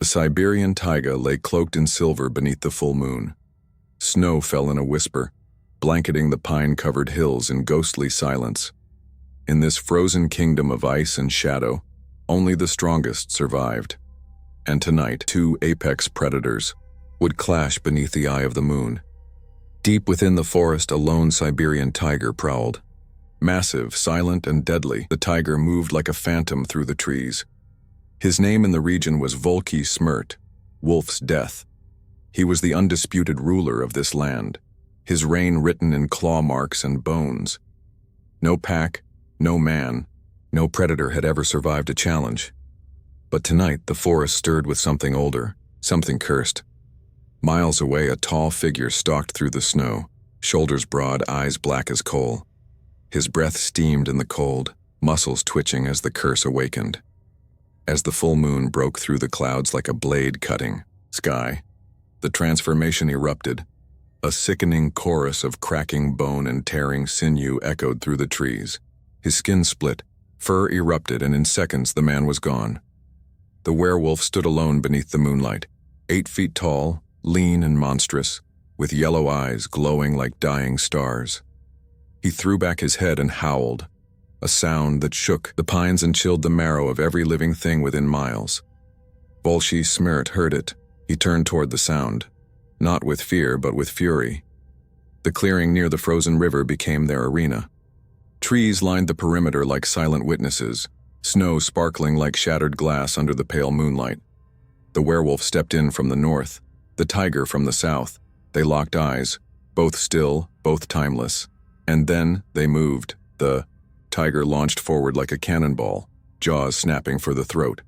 The Siberian taiga lay cloaked in silver beneath the full moon. Snow fell in a whisper, blanketing the pine-covered hills in ghostly silence. In this frozen kingdom of ice and shadow, only the strongest survived. And tonight, two apex predators would clash beneath the eye of the moon. Deep within the forest, a lone Siberian tiger prowled. Massive, silent, and deadly, the tiger moved like a phantom through the trees. His name in the region was Volky Smirt, Wolf's Death. He was the undisputed ruler of this land, his reign written in claw marks and bones. No pack, no man, no predator had ever survived a challenge. But tonight the forest stirred with something older, something cursed. Miles away, a tall figure stalked through the snow, shoulders broad, eyes black as coal. His breath steamed in the cold, muscles twitching as the curse awakened. As the full moon broke through the clouds like a blade cutting sky, the transformation erupted. A sickening chorus of cracking bone and tearing sinew echoed through the trees. His skin split, fur erupted, and in seconds the man was gone. The werewolf stood alone beneath the moonlight, 8 feet tall, lean and monstrous, with yellow eyes glowing like dying stars. He threw back his head and howled, a sound that shook the pines and chilled the marrow of every living thing within miles. Volky Smirt heard it. He turned toward the sound, not with fear but with fury. The clearing near the frozen river became their arena. Trees lined the perimeter like silent witnesses, snow sparkling like shattered glass under the pale moonlight. The werewolf stepped in from the north, the tiger from the south. They locked eyes, both still, both timeless. And then they moved. The tiger launched forward like a cannonball, jaws snapping for the throat.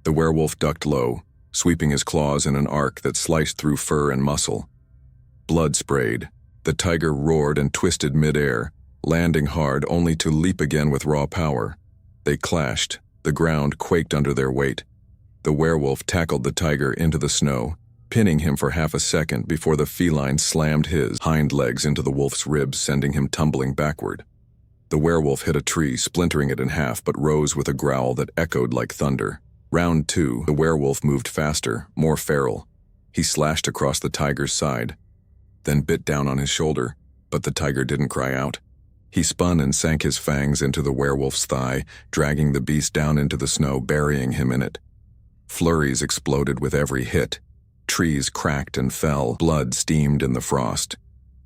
The werewolf ducked low, sweeping his claws in an arc that sliced through fur and muscle. Blood sprayed. The tiger roared and twisted midair, landing hard only to leap again with raw power. They clashed. The ground quaked under their weight. The werewolf tackled the tiger into the snow, pinning him for half a second before the feline slammed his hind legs into the wolf's ribs, sending him tumbling backward. The werewolf hit a tree, splintering it in half, but rose with a growl that echoed like thunder. Round 2, the werewolf moved faster, more feral. He slashed across the tiger's side, then bit down on his shoulder, but the tiger didn't cry out. He spun and sank his fangs into the werewolf's thigh, dragging the beast down into the snow, burying him in it. Flurries exploded with every hit. Trees cracked and fell, blood steamed in the frost.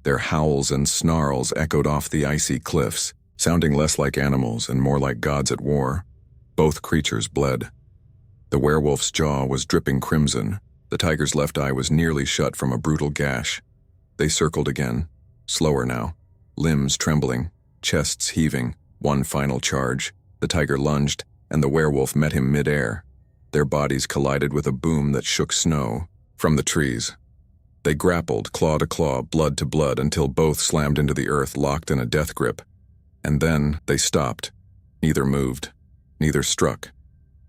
Their howls and snarls echoed off the icy cliffs, sounding less like animals and more like gods at war. Both creatures bled. The werewolf's jaw was dripping crimson. The tiger's left eye was nearly shut from a brutal gash. They circled again, slower now, limbs trembling, chests heaving. One final charge. The tiger lunged, and the werewolf met him midair. Their bodies collided with a boom that shook snow from the trees. They grappled, claw to claw, blood to blood, until both slammed into the earth, locked in a death grip. And then they stopped. Neither moved. Neither struck.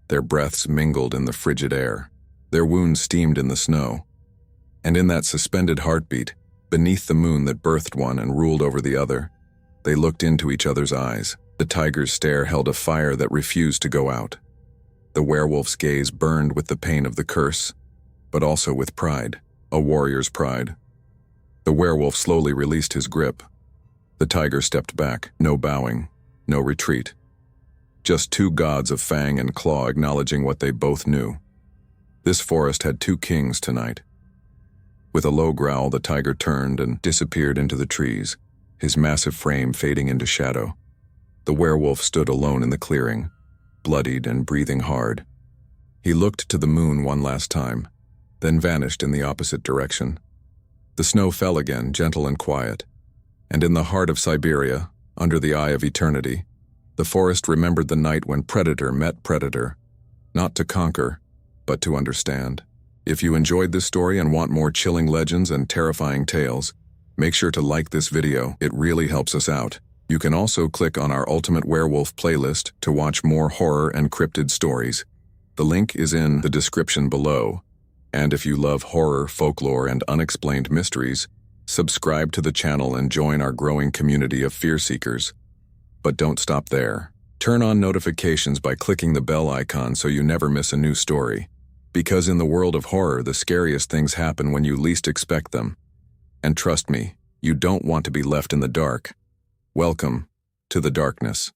Their breaths mingled in the frigid air. Their wounds steamed in the snow. And in that suspended heartbeat, beneath the moon that birthed one and ruled over the other, they looked into each other's eyes. The tiger's stare held a fire that refused to go out. The werewolf's gaze burned with the pain of the curse, but also with pride, a warrior's pride. The werewolf slowly released his grip. The tiger stepped back, no bowing, no retreat. Just two gods of fang and claw acknowledging what they both knew. This forest had two kings tonight. With a low growl, the tiger turned and disappeared into the trees, his massive frame fading into shadow. The werewolf stood alone in the clearing, bloodied and breathing hard. He looked to the moon one last time, then vanished in the opposite direction. The snow fell again, gentle and quiet. And in the heart of Siberia, under the eye of eternity, the forest remembered the night when predator met predator, not to conquer, but to understand. If you enjoyed this story and want more chilling legends and terrifying tales, make sure to like this video. It really helps us out. You can also click on our Ultimate Werewolf playlist to watch more horror and cryptid stories. The link is in the description below. And if you love horror, folklore, and unexplained mysteries, subscribe to the channel and join our growing community of fear seekers. But don't stop there. Turn on notifications by clicking the bell icon so you never miss a new story. Because in the world of horror, the scariest things happen when you least expect them. And trust me, you don't want to be left in the dark. Welcome to the darkness.